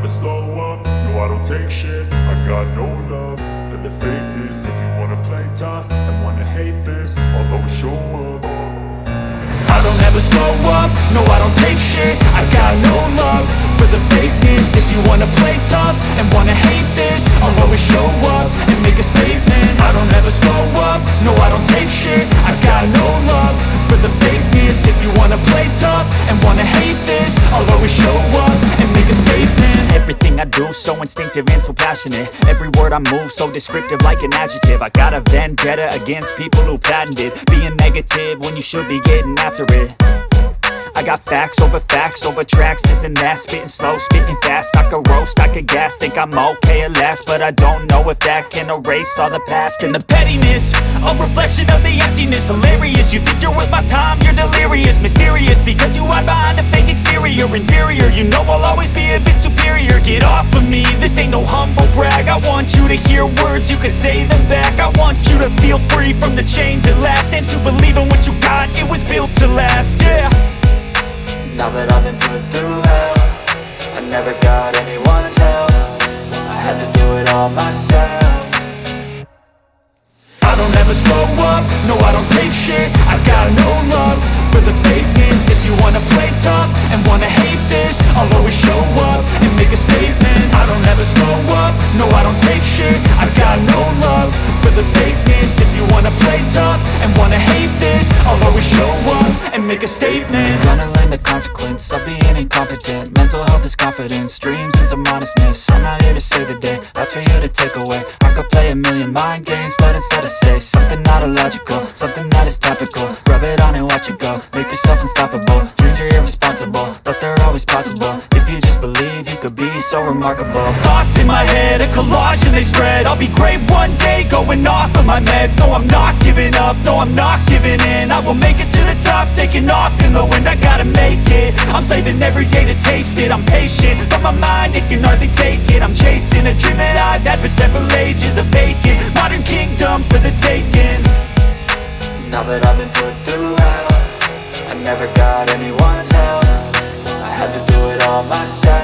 slow up, no I don't take shit. I got no love for the fakeness. If you wanna play tough and wanna hate this, I'll always show up. I don't ever slow up, no I don't take shit. I got no love for the fakeness. If you wanna play tough and wanna hate this, I'll always show up and make a statement. I don't ever slow up, no I don't take shit. I got no love for the fakeness. If you wanna play tough and wanna hate this, I'll always show up and make a statement. Everything I do so instinctive and so passionate. Every word I move so descriptive like an adjective. I got a vendetta against people who patented being negative when you should be getting after it. I got facts over tracks, this and that. Spitting slow, spitting fast, I could roast, I could gas. Think I'm okay at last, but I don't know if that can erase all the past. And the pettiness, a reflection of the emptiness. Hilarious, you think you're worth my time, you're delirious. Mysterious, because you hide behind a fake exterior. Inferior, you know I'll always be a bit superior. Get off of me, this ain't no humble brag. I want you to hear words, you can say them back. I want you to feel free from the chains at last, and to believe in what you got, it was built to last, yeah. Now that I've been put through hell, I never got anyone's help. I had to do it all myself. I don't ever slow up, no I don't take shit. I got no love for the fakeness. If you wanna play tough and wanna hate this, I'll always show up and make a statement. I don't ever slow up, no I don't take shit. I got no love for the fakeness. If you wanna play tough and wanna hate this, I'll always show up and make a statement. Gonna learn the consequence of being incompetent. Mental health is confidence, dreams and some honestness. I'm not here to save the day, that's for you to take away. I could play a million mind games, but instead I say something not illogical, something that is topical. Rub it on and watch it go, make yourself unstoppable. Dreams are irresponsible, but they're always possible. If you just believe, you could be so remarkable. Thoughts in my head, a collage and they spread. I'll be great one day, going off of my meds. No, I'm not giving up, no, I'm not giving in. I will make it to the top, taking off in the wind. I gotta make it, I'm saving every day to taste it. I'm patient, but my mind, it can hardly take it. I'm chasing a dream that I've had for several ages. A vacant, modern kingdom for the taking. Now that I've been put through hell, I never got anyone's help. I had to do it all myself.